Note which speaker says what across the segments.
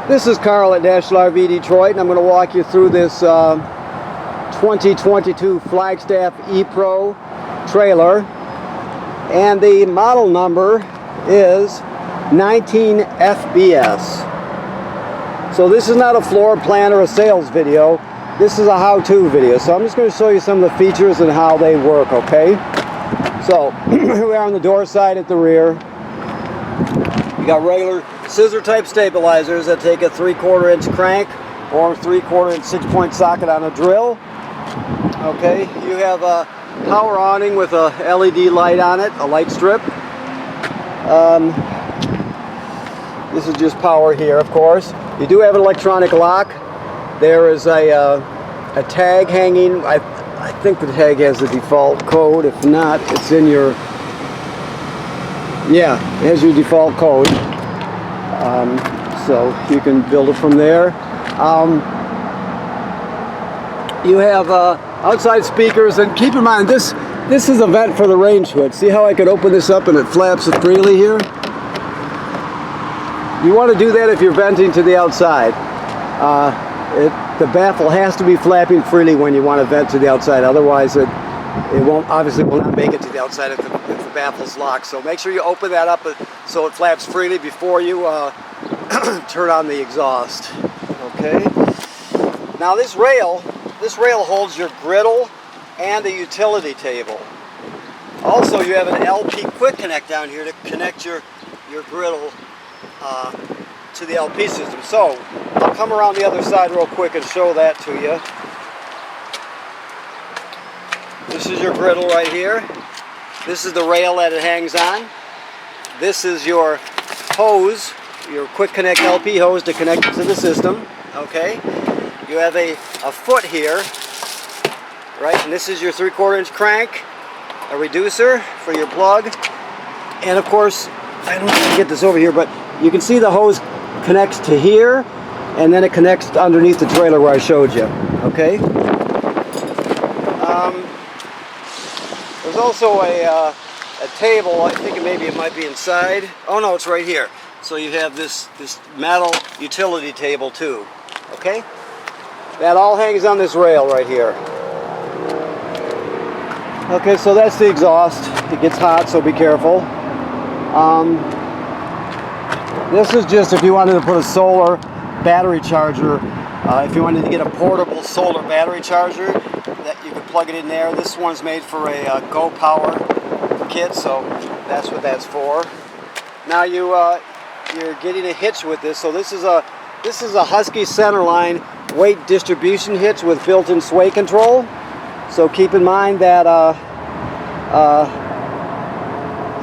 Speaker 1: This is Carl at National RV Detroit, and I'm going to walk you through this 2022 Flagstaff E-Pro trailer, and the model number is 19FBS. So this is not a floor plan or a sales video. This is a how-to video. So I'm just going to show you some of the features and how they work, okay? So here we are on the door side at the rear. You got regular scissor type stabilizers that take a 3/4 inch crank or 3/4 inch 6-point socket on a drill. Okay, you have a power awning with a LED light on it, a light strip. This is just power here, of course. You do have an electronic lock. There is a tag hanging. I think the tag has the default code. If not, it's in your, yeah, it has your default code. So you can build it from there. You have outside speakers, and keep in mind this is a vent for the range hood. See how I could open this up and it flaps freely here? You want to do that if you're venting to the outside. The baffle has to be flapping freely when you want to vent to the outside. Otherwise, it won't, obviously will not make it to the outside if the baffle's locked. So make sure you open that up so it flaps freely before you turn on the exhaust. Okay. Now this rail holds your griddle and a utility table. Also, you have an LP quick connect down here to connect your griddle to the LP system. So I'll come around the other side real quick and show that to you. This is your griddle right here. This is the rail that it hangs on. This is your hose, your quick connect LP hose to connect it to the system. Okay. You have a foot here, right? And this is your 3/4 inch crank, a reducer for your plug, and of course, I don't know if I can get this over here, but you can see the hose connects to here, and then it connects underneath the trailer where I showed you. Okay. There's also a table. I think maybe it might be inside. Oh no, it's right here. So you have this metal utility table too. Okay. That all hangs on this rail right here. Okay, so that's the exhaust. It gets hot, so be careful. This is just if you wanted to put a solar battery charger, if you wanted to get a portable solar battery charger, that you could plug it in there. This one's made for a Go Power kit, so that's what that's for. Now you're getting a hitch with this. So this is a Husky centerline weight distribution hitch with built-in sway control. So keep in mind that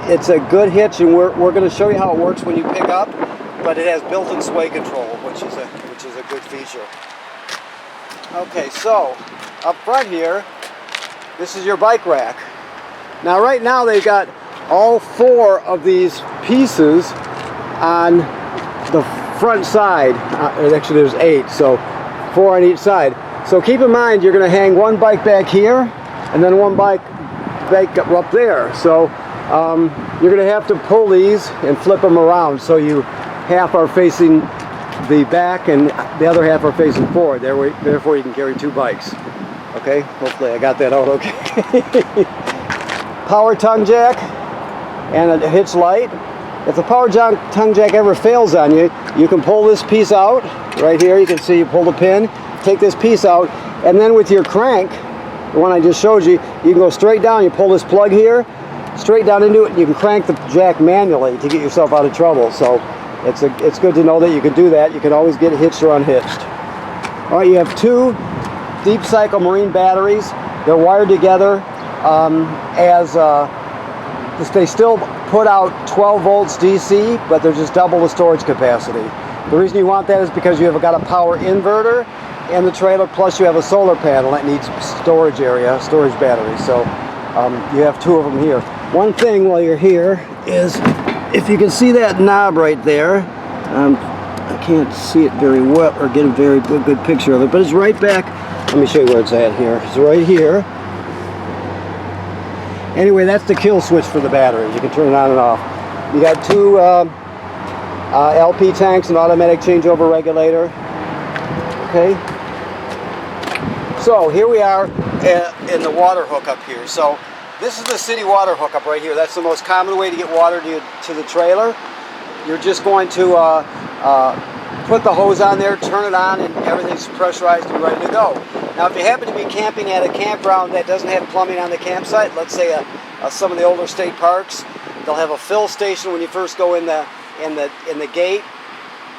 Speaker 1: it's a good hitch, and we're going to show you how it works when you pick up. But it has built-in sway control, which is a good feature. Okay, so up front here, this is your bike rack. Now right now they've got all 4 of these pieces on the front side. Actually there's 8, so 4 on each side. So keep in mind you're going to hang one bike back here and then one bike up there. So you're going to have to pull these and flip them around, so half are facing the back and the other half are facing forward. Therefore you can carry 2 bikes. Okay, hopefully I got that out okay. Power tongue jack and a hitch light. If the power tongue jack ever fails on you, you can pull this piece out. Right here you can see you pull the pin, take this piece out, and then with your crank, the one I just showed you, you can go straight down. You pull this plug here, straight down into it, and you can crank the jack manually to get yourself out of trouble. So it's good to know that you can do that. You can always get hitched or unhitched. All right, you have 2 deep cycle marine batteries. They're wired together they still put out 12 volts DC, but they're just double the storage capacity. The reason you want that is because you have got a power inverter in the trailer, plus you have a solar panel that needs storage batteries. So you have 2 of them here. One thing while you're here is, if you can see that knob right there, I can't see it very well or get a very good picture of it, but it's right back. Let me show you where it's at here. It's right here. Anyway, that's the kill switch for the battery. You can turn it on and off. You got 2 LP tanks and automatic changeover regulator. Okay. So here we are in the water hookup here. So this is the city water hookup right here. That's the most common way to get water to the trailer. You're just going to put the hose on there, turn it on, and everything's pressurized and ready to go. Now, if you happen to be camping at a campground that doesn't have plumbing on the campsite, let's say some of the older state parks, they'll have a fill station when you first go in the gate,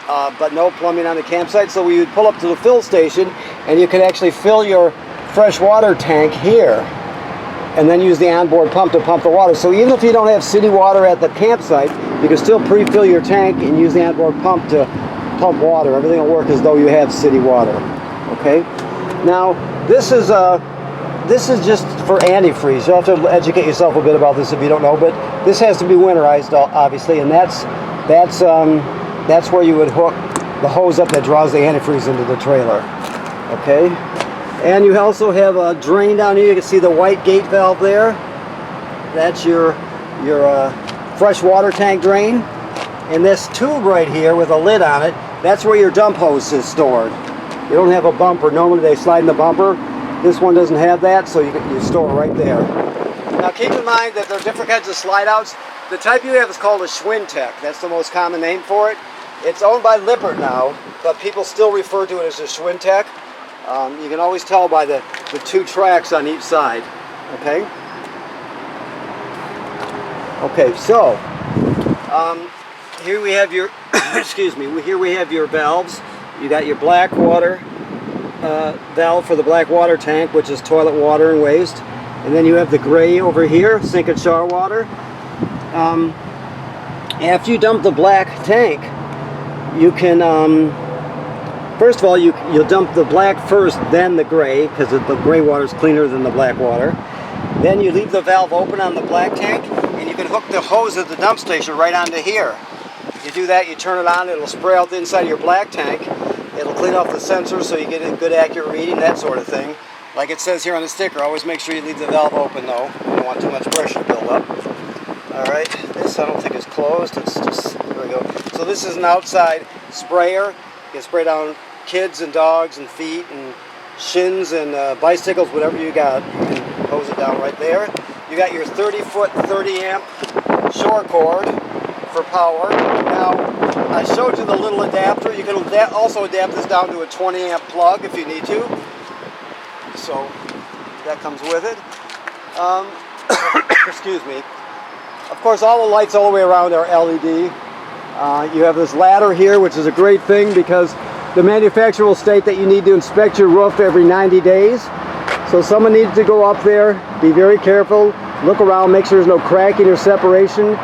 Speaker 1: but no plumbing on the campsite. So we would pull up to the fill station, and you can actually fill your fresh water tank here, and then use the onboard pump to pump the water. So even if you don't have city water at the campsite, you can still pre-fill your tank and use the onboard pump to pump water. Everything will work as though you have city water. Okay. Now this is just for antifreeze. You'll have to educate yourself a bit about this if you don't know. But this has to be winterized, obviously, and that's where you would hook the hose up that draws the antifreeze into the trailer. Okay. And you also have a drain down here. You can see the white gate valve there. That's your fresh water tank drain. And this tube right here with a lid on it, that's where your dump hose is stored. You don't have a bumper. Normally they slide in the bumper. This one doesn't have that, so you store it right there. Now keep in mind that there are different kinds of slide outs. The type you have is called a Schwintek. That's the most common name for it. It's owned by Lippert now, but people still refer to it as a Schwintek. You can always tell by the two tracks on each side. Okay. Okay, so here we have your excuse me. Here we have your valves. You got your black water valve for the black water tank, which is toilet water and waste, and then you have the gray over here, sink and shower water. After you dump the black tank, you can first of all, you'll dump the black first, then the gray, because the gray water is cleaner than the black water. Then you leave the valve open on the black tank, and you can hook the hose at the dump station right onto here. You do that, you turn it on, it'll spray out the inside of your black tank. It'll clean off the sensors so you get a good accurate reading, that sort of thing. Like it says here on the sticker, always make sure you leave the valve open though. You don't want too much pressure to build up. Alright, this I don't think is closed, it's just, there we go. So this is an outside sprayer. You can spray down kids and dogs and feet and shins and bicycles, whatever you got. You can hose it down right there. You got your 30-foot, 30-amp shore cord for power. Now, I showed you the little adapter. You can also adapt this down to a 20-amp plug if you need to. So, that comes with it. Excuse me. Of course, all the lights all the way around are LED. You have this ladder here, which is a great thing because the manufacturer will state that you need to inspect your roof every 90 days. So someone needs to go up there, be very careful, look around, make sure there's no cracking or separation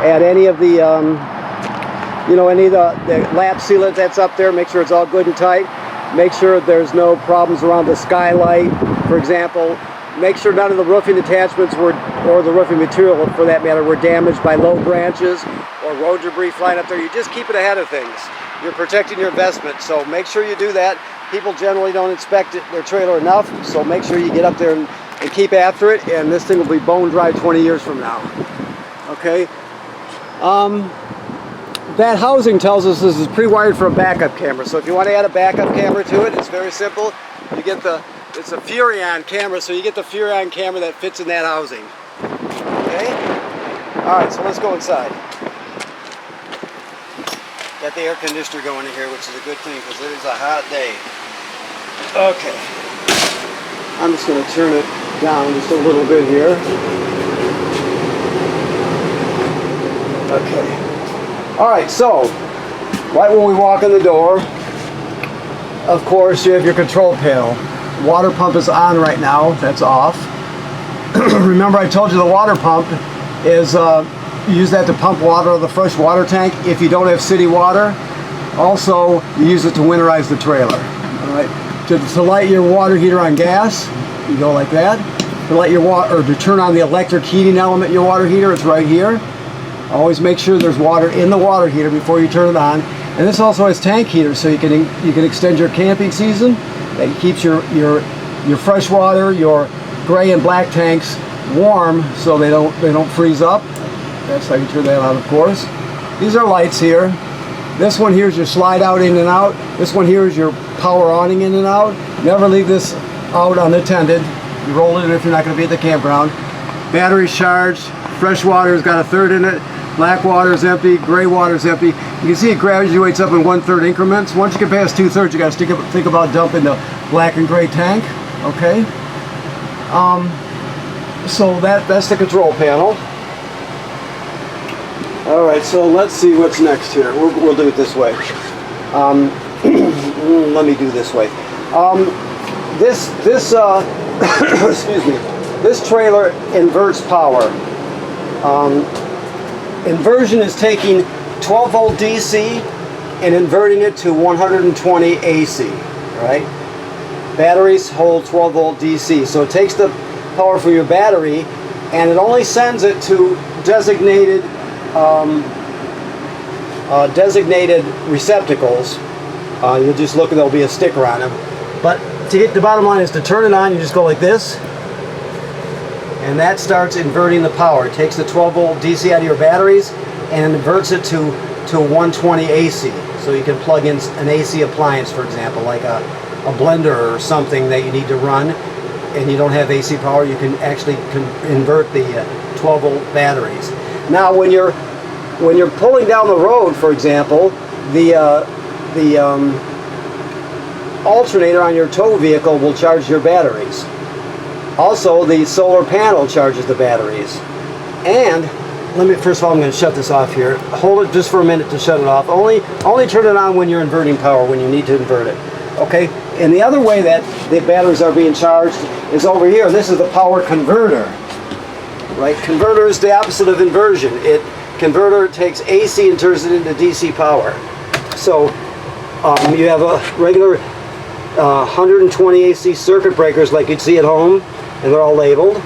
Speaker 1: at any of the, any of the lap sealant that's up there. Make sure it's all good and tight. Make sure there's no problems around the skylight, for example. Make sure none of the roofing attachments or the roofing material, for that matter, were damaged by low branches or road debris flying up there. You just keep it ahead of things. You're protecting your investment, so make sure you do that. People generally don't inspect their trailer enough, so make sure you get up there and keep after it, and this thing will be bone dry 20 years from now. Okay? That housing tells us this is pre-wired for a backup camera, so if you want to add a backup camera to it, it's very simple. You get it's a Furrion camera, so you get the Furrion camera that fits in that housing. Okay? Alright, so let's go inside. Got the air conditioner going in here, which is a good thing because it is a hot day. Okay. I'm just going to turn it down just a little bit here. Okay. Alright, so, right when we walk in the door, of course, you have your control panel. Water pump is on right now, that's off. Remember I told you the water pump is, you use that to pump water out of the fresh water tank if you don't have city water. Also, you use it to winterize the trailer. Alright, to light your water heater on gas, you go like that. To light your water, or to turn on the electric heating element in your water heater, it's right here. Always make sure there's water in the water heater before you turn it on. And this also has tank heaters, so you can extend your camping season. That keeps your fresh water, your gray and black tanks warm, so they don't freeze up. That's how you turn that on, of course. These are lights here. This one here is your slide out in and out. This one here is your power awning in and out. Never leave this out unattended. You roll it in if you're not going to be at the campground. Battery's charged. Fresh water's got a third in it. Black water is empty. Gray water is empty. You can see it graduates up in 1/3 increments. Once you get past 2/3, you got to think about dumping the black and gray tank. Okay. So that's the control panel. All right. So let's see what's next here. We'll do it this way. Let me do this way. Excuse me. This trailer inverts power. Inversion is taking 12 volt DC and inverting it to 120 AC, right? Batteries hold 12 volt DC, so it takes the power from your battery and it only sends it to designated receptacles. You'll just look and there'll be a sticker on them. But to get the bottom line is to turn it on, you just go like this. And that starts inverting the power. It takes the 12 volt DC out of your batteries and inverts it to 120 AC. So you can plug in an AC appliance, for example, like a blender or something that you need to run and you don't have AC power, you can actually invert the 12 volt batteries. Now when you're pulling down the road, for example, the alternator on your tow vehicle will charge your batteries. Also, the solar panel charges the batteries. And first of all, I'm going to shut this off here. Hold it just for a minute to shut it off. Only turn it on when you're inverting power, when you need to invert it. Okay? And the other way that the batteries are being charged is over here. This is the power converter. Right? Converter is the opposite of inversion. Converter takes AC and turns it into DC power. So you have a regular 120 AC circuit breakers like you'd see at home, and they're all labeled.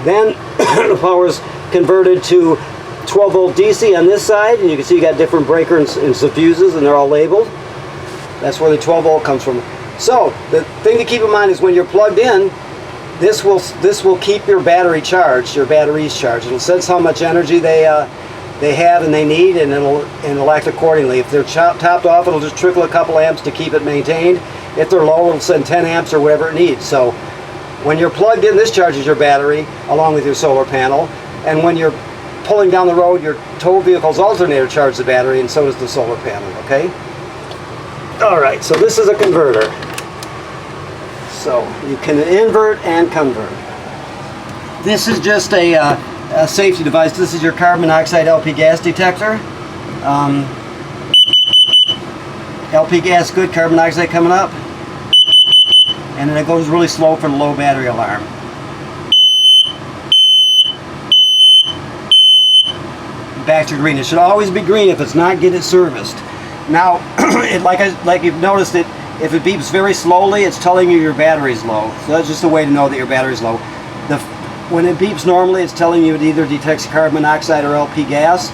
Speaker 1: Then the power is converted to 12 volt DC on this side, and you can see you got different breakers and some fuses, and they're all labeled. That's where the 12 volt comes from. So the thing to keep in mind is when you're plugged in, this will keep your battery charged, your batteries charged. It'll sense how much energy they have and they need, and it'll act accordingly. If they're topped off, it'll just trickle a couple amps to keep it maintained. If they're low, it'll send 10 amps or whatever it needs. So when you're plugged in, this charges your battery along with your solar panel. And when you're pulling down the road, your tow vehicle's alternator charges the battery, and so does the solar panel, okay? All right, so this is a converter. So you can invert and convert. This is just a safety device. This is your carbon monoxide LP gas detector. LP gas good, carbon monoxide coming up. And then it goes really slow for the low battery alarm. Back to green. It should always be green. If it's not, get it serviced. Now, like you've noticed it, if it beeps very slowly, it's telling you your battery's low. So that's just a way to know that your battery's low. When it beeps normally, it's telling you it either detects carbon monoxide or LP gas.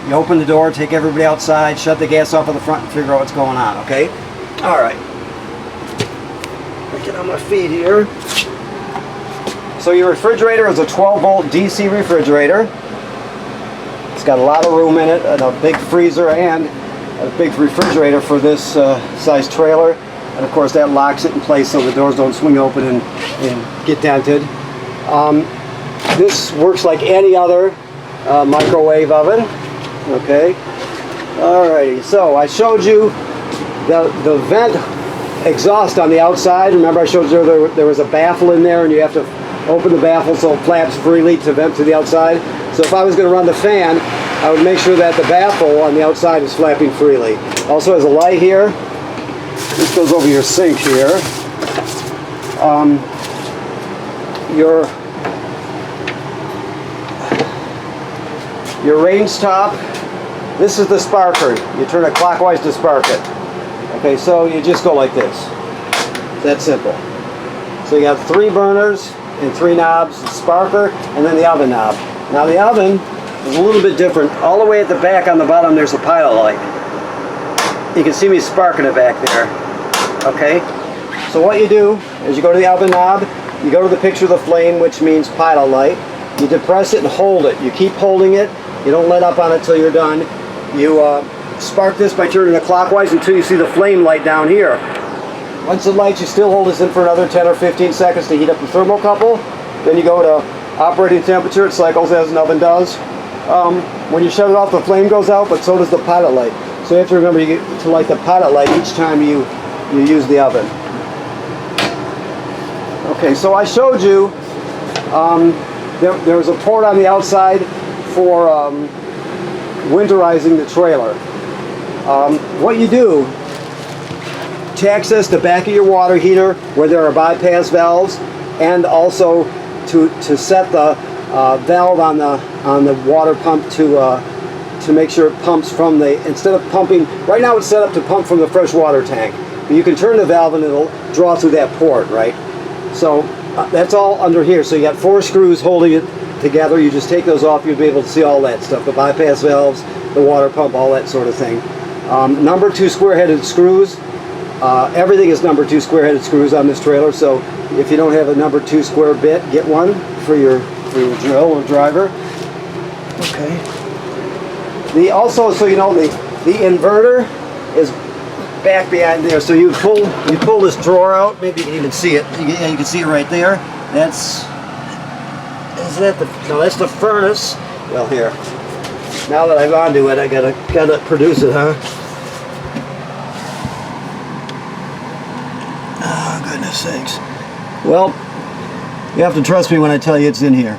Speaker 1: You open the door, take everybody outside, shut the gas off at the front, and figure out what's going on, okay? All right. Get on my feet here. So your refrigerator is a 12 volt DC refrigerator. It's got a lot of room in it, and a big freezer and a big refrigerator for this size trailer. And of course that locks it in place so the doors don't swing open and get dented. This works like any other microwave oven. Okay. Alrighty, so I showed you the vent exhaust on the outside. Remember I showed you there was a baffle in there, and you have to open the baffle so it flaps freely to vent to the outside. So if I was going to run the fan, I would make sure that the baffle on the outside is flapping freely. Also has a light here. This goes over your sink here. Your range stop. This is the sparker. You turn it clockwise to spark it. Okay, so you just go like this. That's simple. So you have 3 burners and 3 knobs, the sparker, and then the oven knob. Now the oven is a little bit different. All the way at the back on the bottom there's a pilot light. You can see me sparking it back there. Okay? So what you do is you go to the oven knob, you go to the picture of the flame, which means pilot light. You depress it and hold it. You keep holding it. You don't let up on it till you're done. You spark this by turning it clockwise until you see the flame light down here. Once it lights, you still hold this in for another 10 or 15 seconds to heat up the thermocouple. Then you go to operating temperature. It cycles as an oven does. When you shut it off, the flame goes out, but so does the pilot light. So you have to remember to light the pilot light each time you use the oven. Okay, so I showed you there was a port on the outside for winterizing the trailer. What you do to access the back of your water heater where there are bypass valves, and also to set the valve on the water pump to make sure it pumps from the, instead of pumping, right now it's set up to pump from the fresh water tank, but you can turn the valve and it'll draw through that port, right? So that's all under here. So you got 4 screws holding it together. You just take those off, you'll be able to see all that stuff, the bypass valves, the water pump, all that sort of thing. Number 2 square-headed screws. Everything is number 2 square-headed screws on this trailer, so if you don't have a number 2 square bit, get one for your drill or driver. Okay. Also, so you know, the inverter is back behind there. So you pull this drawer out. Maybe you can even see it. You can see it right there. That's that's the furnace. Well, here. Now that I'm onto it, I gotta produce it, huh? Oh, goodness sakes. Well, you have to trust me when I tell you it's in here.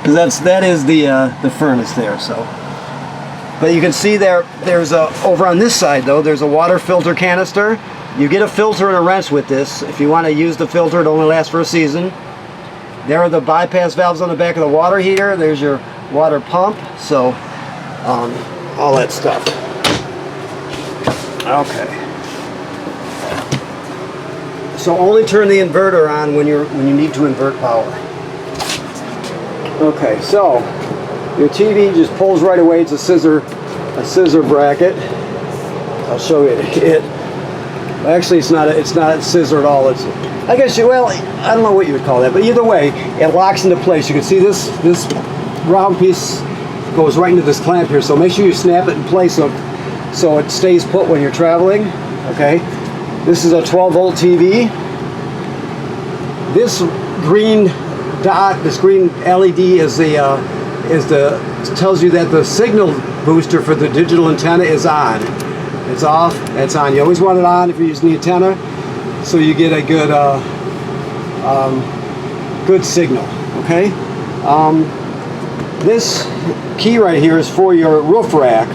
Speaker 1: Because that is the furnace there. So, but you can see there's over on this side though, there's a water filter canister. You get a filter and a wrench with this. If you want to use the filter, it only lasts for a season. There are the bypass valves on the back of the water heater. There's your water pump. So, all that stuff. Okay. So only turn the inverter on when you need to invert power. Okay, so your TV just pulls right away. It's a scissor bracket. I'll show you it. Actually, it's not a scissor at all. It's, I guess well, I don't know what you would call that, but either way, it locks into place. You can see this round piece goes right into this clamp here. So make sure you snap it in place so it stays put when you're traveling. Okay. This is a 12-volt TV. This green dot, this green LED tells you that the signal booster for the digital antenna is on. It's off, it's on. You always want it on if you're using the antenna, so you get a good signal. Okay. This key right here is for your roof rack.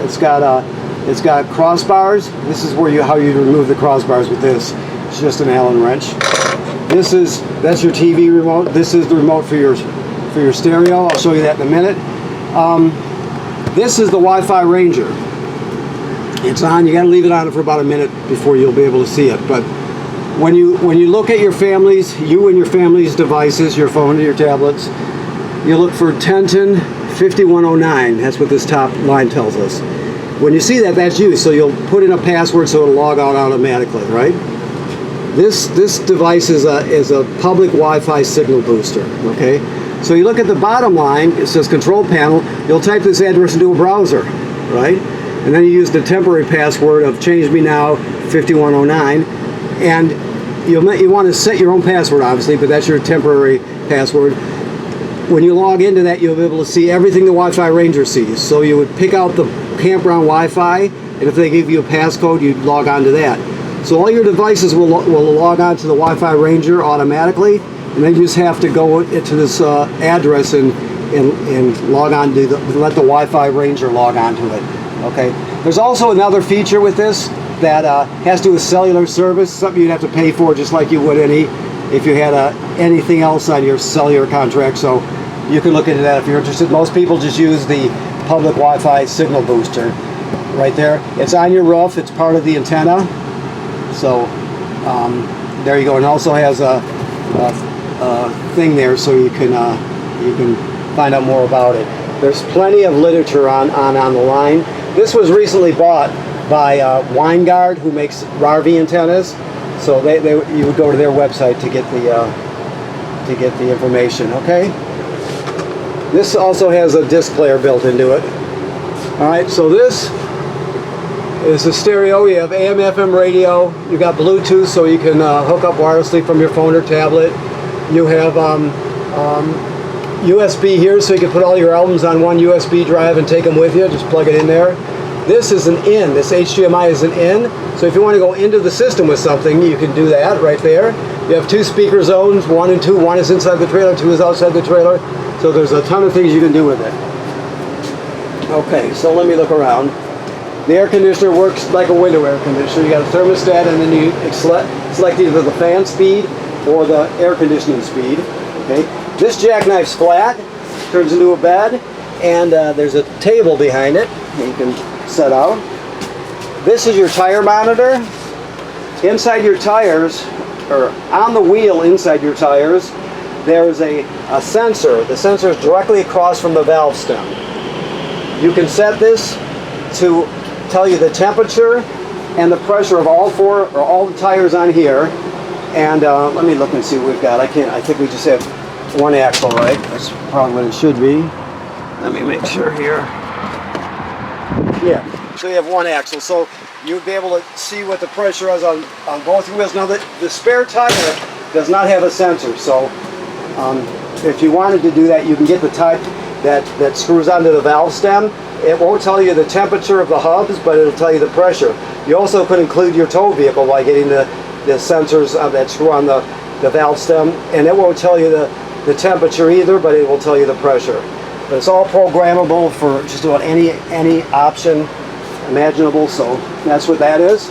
Speaker 1: It's got crossbars. This is how you remove the crossbars with this. It's just an Allen wrench. That's your TV remote. This is the remote for your stereo. I'll show you that in a minute. This is the Wi-Fi Ranger. It's on. You got to leave it on for about a minute before you'll be able to see it. But when you look at you and your family's devices, your phone and your tablets, you look for 1010 5109. That's what this top line tells us. When you see that, that's you. So you'll put in a password so it'll log out automatically, right? This device is a public Wi-Fi signal booster. Okay. So you look at the bottom line. It says control panel. You'll type this address into a browser, right? And then you use the temporary password of change me now 5109, and you want to set your own password, obviously, but that's your temporary password. When you log into that, you'll be able to see everything the Wi-Fi Ranger sees. So you would pick out the campground Wi-Fi, and if they give you a passcode, you'd log on to that. So all your devices will log on to the Wi-Fi Ranger automatically, and then you just have to go to this address and log on to let the Wi-Fi Ranger log on to it. Okay. There's also another feature with this that has to do with cellular service, something you'd have to pay for just like you would if you had anything else on your cellular contract. So you can look into that if you're interested. Most people just use the public Wi-Fi signal booster right there. It's on your roof. It's part of the antenna. So there you go. And it also has a thing there so you can find out more about it. There's plenty of literature on the line. This was recently bought by Winegard, who makes RV antennas. So you would go to their website to get the information. Okay. This also has a disc player built into it. Alright, so this is a stereo. You have AM, FM radio. You got Bluetooth, so you can hook up wirelessly from your phone or tablet. You have USB here, so you can put all your albums on one USB drive and take them with you. Just plug it in there. This is an in. This HDMI is an in. So if you want to go into the system with something, you can do that right there. You have two speaker zones, 1 and 2. 1 is inside the trailer, 2 is outside the trailer. So there's a ton of things you can do with it. Okay, so let me look around. The air conditioner works like a window air conditioner. You got a thermostat, and then you select either the fan speed or the air conditioning speed. Okay, this jackknife's flat, turns into a bed, and there's a table behind it that you can set out. This is your tire monitor. Inside your tires, or on the wheel inside your tires, there's a sensor. The sensor is directly across from the valve stem. You can set this to tell you the temperature and the pressure of all the tires on here. And let me look and see what we've got. I think we just have one axle, right? That's probably what it should be. Let me make sure here. Yeah, so you have one axle. So you'd be able to see what the pressure is on both wheels. Now the spare tire does not have a sensor, so if you wanted to do that, you can get the type that screws onto the valve stem. It won't tell you the temperature of the hubs, but it'll tell you the pressure. You also could include your tow vehicle by getting the sensors that screw on the valve stem, and it won't tell you the temperature either, but it will tell you the pressure. But it's all programmable for just about any option imaginable, so that's what that is.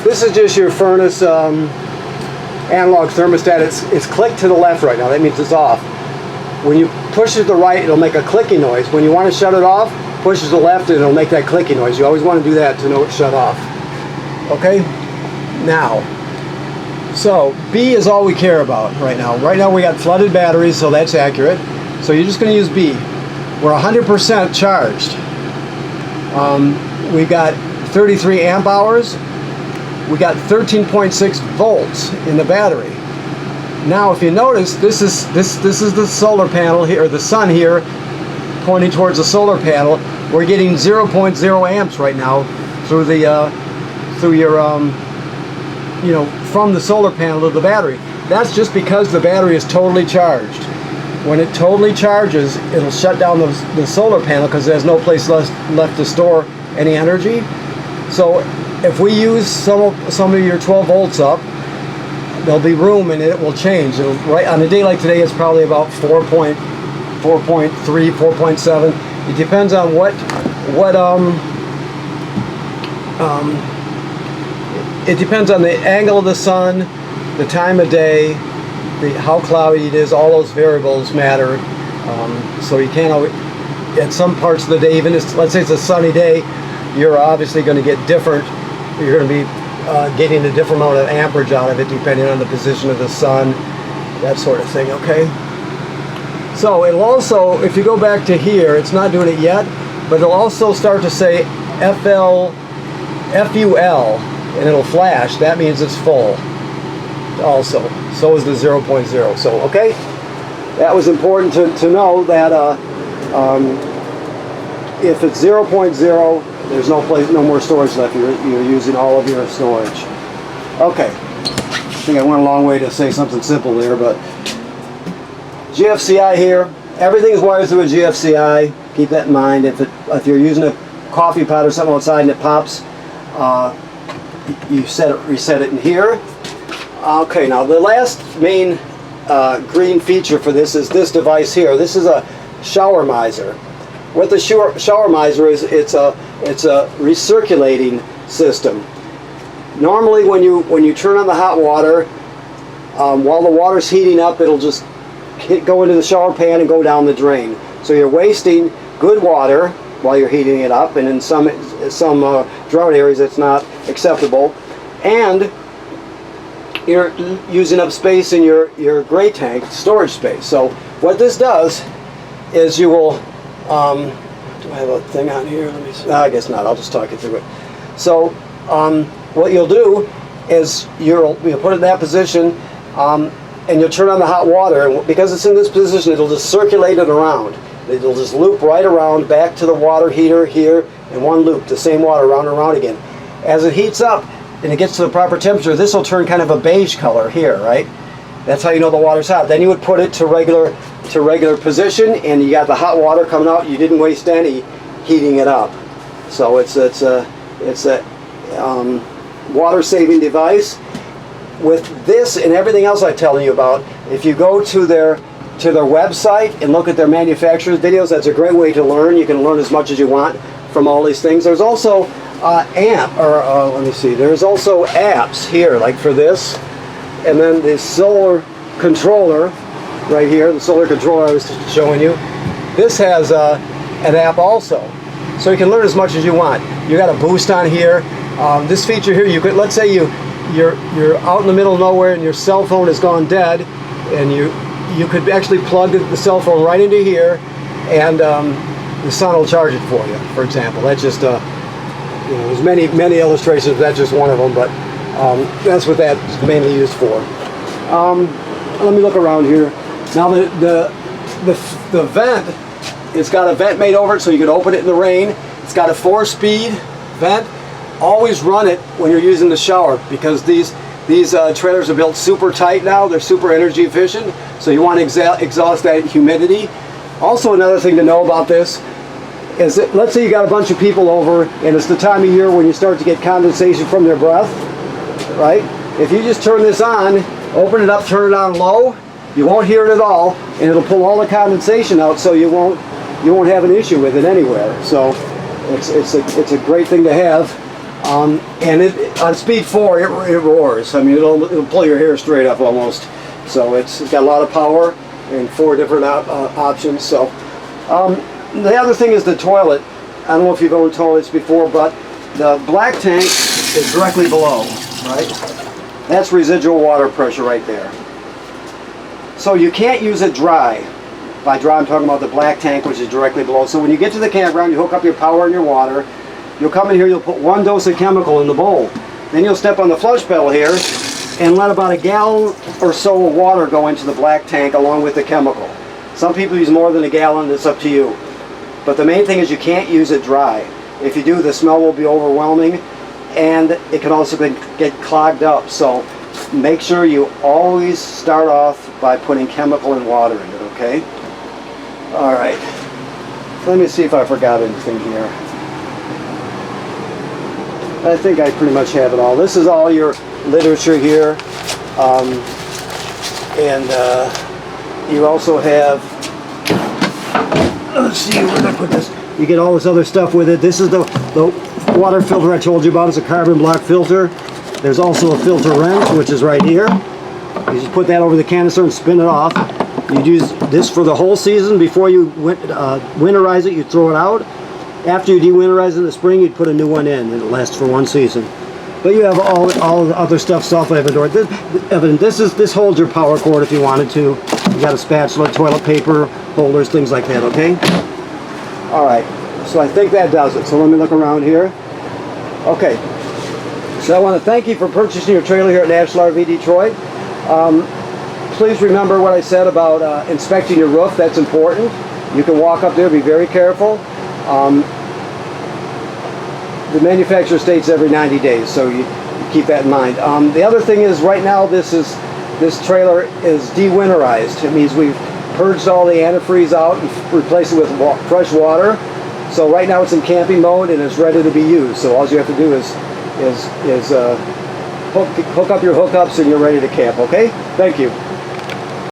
Speaker 1: This is just your furnace analog thermostat. It's clicked to the left right now. That means it's off. When you push it to the right, it'll make a clicking noise. When you want to shut it off, push it to the left and it'll make that clicking noise. You always want to do that to know it's shut off. Okay? Now, so B is all we care about right now. Right now we got flooded batteries, so that's accurate. So you're just going to use B. We're 100% charged. We've got 33 amp hours. We got 13.6 volts in the battery. Now, if you notice, this is the solar panel here, or the sun here, pointing towards the solar panel. We're getting 0.0 amps right now through the from the solar panel to the battery. That's just because the battery is totally charged. When it totally charges, it'll shut down the solar panel because there's no place left to store any energy. So if we use some of your 12 volts up, there'll be room and it will change. Right on a day like today, it's probably about 4.3, 4.7. It depends on it depends on the angle of the sun, the time of day, how cloudy it is. All those variables matter. So you can't always, at some parts of the day, even if, let's say it's a sunny day, you're obviously going to get different. You're going to be getting a different amount of amperage out of it depending on the position of the sun, that sort of thing. Okay. So it'll also, if you go back to here, it's not doing it yet, but it'll also start to say FUL, and it'll flash. That means it's full. Also, so is the 0.0. So okay, that was important to know that if it's 0.0, there's no more storage left. You're using all of your storage. Okay, I think I went a long way to say something simple there, but GFCI here. Everything is wired through a GFCI. Keep that in mind. If you're using a coffee pot or something outside and it pops, you reset it in here. Okay, now the last main green feature for this is this device here. This is a shower miser. What the shower miser is, it's a recirculating system. Normally when you turn on the hot water, while the water's heating up, it'll just go into the shower pan and go down the drain. So you're wasting good water while you're heating it up, and in some drought areas it's not acceptable, and you're using up space in your gray tank storage space. So what this does is you will do I have a thing on here? Let me see. No, I guess not. I'll just talk you through it. So what you'll do is you'll put it in that position, and you'll turn on the hot water, and because it's in this position, it'll just circulate it around. It'll just loop right around back to the water heater here in one loop, the same water around and around again. As it heats up and it gets to the proper temperature, this will turn kind of a beige color here, right? That's how you know the water's hot. Then you would put it to regular position, and you got the hot water coming out. You didn't waste any heating it up. So it's a water-saving device. With this and everything else I'm telling you about, if you go to their website and look at their manufacturer's videos, that's a great way to learn. You can learn as much as you want from all these things. There's also let me see. There's also apps here, like for this, and then the solar controller right here, the solar controller I was showing you. This has an app also, so you can learn as much as you want. You got a boost on here. This feature here, you could, let's say you're out in the middle of nowhere and your cell phone has gone dead, and you could actually plug the cell phone right into here, and the sun will charge it for you, for example. That's just there's many illustrations, but that's just one of them, but that's what that's mainly used for. Let me look around here. Now the vent, it's got a vent made over it so you can open it in the rain. It's got a 4-speed vent. Always run it when you're using the shower, because these trailers are built super tight now. They're super energy efficient, so you want to exhaust that humidity. Also, another thing to know about this is that, let's say you got a bunch of people over and it's the time of year when you start to get condensation from their breath, right? If you just turn this on, open it up, turn it on low, you won't hear it at all, and it'll pull all the condensation out, so you won't have an issue with it anywhere. So it's a great thing to have. And on speed 4, it roars. I mean, it'll pull your hair straight up almost. So it's got a lot of power and 4 different options. So the other thing is the toilet. I don't know if you've owned toilets before, but the black tank is directly below, right? That's residual water pressure right there. So you can't use it dry. By dry, I'm talking about the black tank, which is directly below. So when you get to the campground, you hook up your power and your water. You'll come in here, you'll put 1 dose of chemical in the bowl. Then you'll step on the flush pedal here and let about a gallon or so of water go into the black tank along with the chemical. Some people use more than a gallon, it's up to you. But the main thing is you can't use it dry. If you do, the smell will be overwhelming, and it can also get clogged up. So make sure you always start off by putting chemical and water in it, okay? All right. Let me see if I forgot anything here. I think I pretty much have it all. This is all your literature here. You also have, let's see, where did I put this? You get all this other stuff with it. This is the water filter I told you about. It's a carbon block filter. There's also a filter wrench, which is right here. You just put that over the canister and spin it off. You use this for the whole season. Before you winterize it, you throw it out. After you de-winterize in the spring, you'd put a new one in, and it lasts for 1 season. But you have all the other stuff self-evident. This holds your power cord if you wanted to. You got a spatula, toilet paper holders, things like that, okay? All right, so I think that does it. So let me look around here. Okay, so I want to thank you for purchasing your trailer here at National RV Detroit. Please remember what I said about inspecting your roof. That's important. You can walk up there, be very careful. The manufacturer states every 90 days, so you keep that in mind. The other thing is, right now this trailer is de-winterized. It means we've purged all the antifreeze out and replaced it with fresh water. So right now it's in camping mode and it's ready to be used. So all you have to do is hook up your hookups and you're ready to camp. Okay? Thank you.